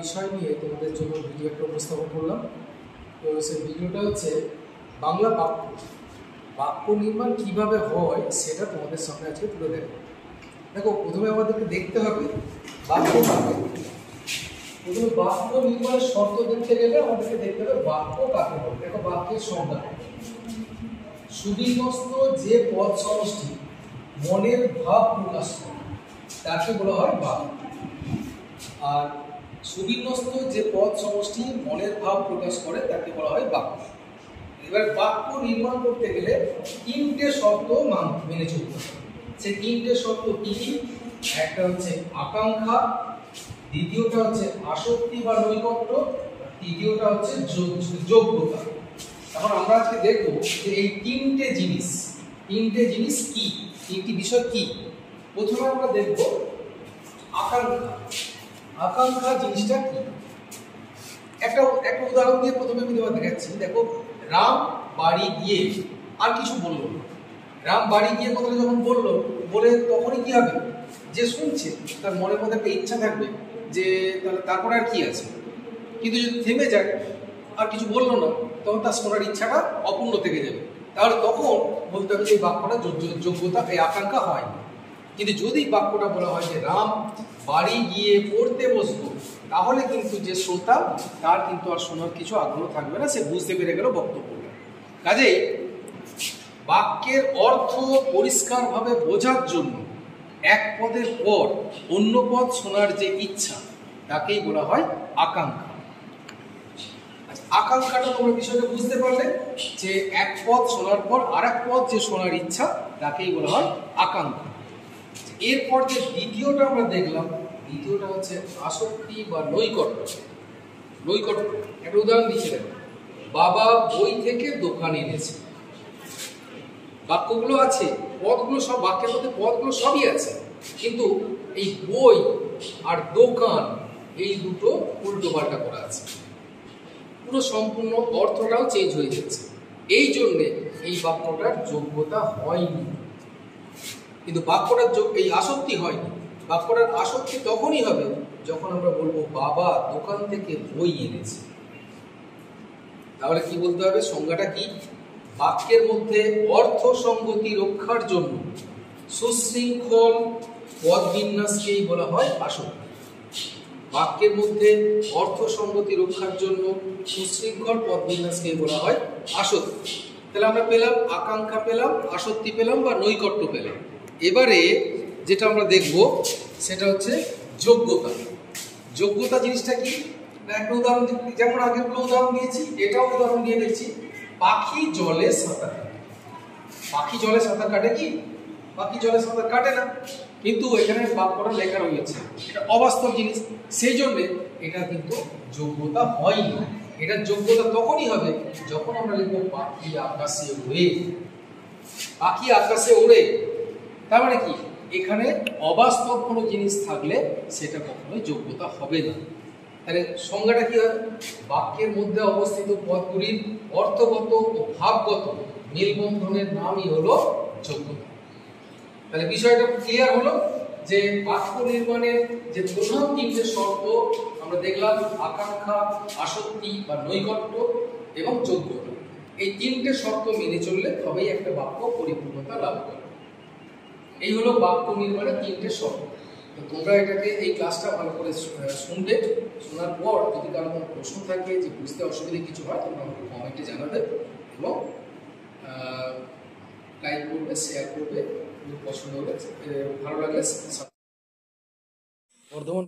বিষয় নিয়ে তোমাদের জন্য ভিডিও একটা উপস্থাপন করলাম। তো সেই ভিডিওটা হচ্ছে বাংলা বাক্য বাক্য নির্মাণ কীভাবে হয় সেটা তোমাদের সামনে আজকে তুলে দেবো। দেখো, প্রথমে আমাদেরকে দেখতে হবে বাক্য কাকে। প্রথমে বাক্য নির্মাণের শর্ত দেখতে গেলে আমাদেরকে দেখতে হবে বাক্য কাকে বলে। দেখো, বাক্যের সংজ্ঞা সুবিন্যস্ত যে পদ সমষ্টি মনের ভাব প্রকাশ করে তাকে বলা হয় বাক্য। আর সুবিন্যস্ত যে পদ সমষ্টি মনের ভাব প্রকাশ করে তাকে বলা হয় বাক্য। এবার বাক্য নির্মাণ করতে গেলে তিনটে শর্ত মেনে চলতে হবে। সেই তিনটে শর্ত কি কি? একটা হচ্ছে আকাঙ্ক্ষা, দ্বিতীয়টা হচ্ছে আসক্তি বা নৈকট্য, তৃতীয়টা হচ্ছে যোগ্যতা। এখন আমরা আজকে দেখবো যে এই তিনটে জিনিস কি, তিনটি বিষয় কি। প্রথমে আমরা দেখব আকাঙ্ক্ষা। আকাঙ্ক্ষা জিনিসটা কি? একটা উদাহরণ দিয়ে প্রথমে আমি তোমাদের দেখাচ্ছি। দেখো, রাম বাড়ি গিয়ে আর কিছু বলল না। রাম বাড়ি গিয়ে কথাটা যখন বলে তখনই কি হবে? যে শুনছে তার মনের মধ্যে একটা ইচ্ছা থাকবে যে তাহলে তারপরে আর কি আছে। কিন্তু যদি থেমে যায় আর কিছু বললো না, তখন তার শোনার ইচ্ছাটা অপূর্ণ থেকে যাবে। তাহলে তখন বলতে হবে যে এই বাক্যটা যোগ্যতা, এই আকাঙ্ক্ষা হয়। কিন্তু যদি বাক্যটা বলা হয় যে রাম বাড়ি গিয়ে পড়তে বসবো, তাহলে কিন্তু যে শ্রোতা তার কিন্তু আর শোনার কিছু আগ্রহ থাকবে না, সে বুঝতে পেরে গেল বক্তব্যটা। কাজেই বাক্যের অর্থ পরিষ্কারভাবে বোঝার জন্য এক পদের পর অন্য পদ শোনার যে ইচ্ছা তাকেই বলা হয় আকাঙ্ক্ষা। আকাঙ্ক্ষাটা তোমরা বিষয়টা বুঝতে পারলে যে এক পদ শোনার পর আর এক পদ যে শোনার ইচ্ছা তাকেই বলা হয় আকাঙ্ক্ষা। এরপর যে দ্বিতীয়টা আমরা দেখলাম, দ্বিতীয়টা হচ্ছে আসক্তি বা নৈকট্য। একটা উদাহরণ দিচ্ছি, দেখো, বাবা বই থেকে দোকান এনেছে। বাক্যগুলো আছে, পদগুলো সব, বাক্যের মধ্যে পদগুলো সবই আছে, কিন্তু এই বই আর দোকান এই দুটো উল্টো পাল্টা করা আছে। পুরো সম্পূর্ণ অর্থটাও চেঞ্জ হয়ে যাচ্ছে। এই জন্যে এই বাক্যটার যোগ্যতা হয়নি। কিন্তু বাক্যটার এই আসক্তি হয়নি। বাক্যটার আসক্তি তখনই হবে যখন আমরা বলবো বাবা দোকান থেকে বই এনেছে। তাহলে কি বলতে হবে? সংজ্ঞাটা কি? বাক্যের মধ্যে অর্থ সঙ্গতি রক্ষার জন্য সুশৃঙ্খল পদ বিন্যাসকেই বলা হয় আসক্তি। বাক্যের মধ্যে অর্থ সঙ্গতি রক্ষার জন্য সুশৃঙ্খল পদ বিন্যাসকেই বলা হয় আসক্তি। তাহলে আমরা পেলাম আকাঙ্ক্ষা, পেলাম আসক্তি, পেলাম বা নৈকট্য পেলাম। এবারে যেটা আমরা দেখব সেটা হচ্ছে যোগ্যতা। যোগ্যতা জিনিসটা কি? একটা উদাহরণ, যেমন আগেরগুলো উদাহরণ দিয়েছি, এটাও উদাহরণ দিয়ে দেখছি। পাখি জলে সাঁতার কাটে। পাখি জলে সাঁতার কাটে কি? পাখি জলে সাঁতার কাটে না, কিন্তু এখানে বাক্যটা লেখা রয়েছে, এটা অবাস্তব জিনিস। সেই জন্য এটা কিন্তু যোগ্যতা হয়নি। এটা যোগ্যতা তখনই হবে যখন আমরা লিখবো পাখি আকাশে ওড়ে। পাখি আকাশে ওড়ে, তার মানে কি? এখানে অবাস্তব কোনো জিনিস থাকলে সেটা কখনোই যোগ্যতা হবে না। তাহলে সংজ্ঞাটা কি হবে? বাক্যের মধ্যে অবস্থিত পদগুলির অর্থগত ও ভাবগত মেলবন্ধনের নামই হলো যোগ্যতা। তাহলে বিষয়টা ক্লিয়ার হলো যে বাক্য নির্মাণের যে প্রধান তিনটে শর্ত আমরা দেখলাম, আকাঙ্ক্ষা, আসক্তি বা নৈকট্য এবং যোগ্যতা। এই তিনটে শর্ত মেনে চললে তবেই একটা বাক্য পরিপূর্ণতা লাভ করে। এই হলো বাক্য নির্মাণের তিনটে শর্ত। তো তোমরা এটাকে, এই ক্লাসটা ভালো করে শুনবে। শোনার পর যদি কারো কোনো প্রশ্ন থাকে, যে বুঝতে অসুবিধা কিছু হয়, তোমরা আমাকে কমেন্টে জানাবে এবং লাইক করবে, শেয়ার করবে। পছন্দ হলে, ভালো লাগলে বর্ধমান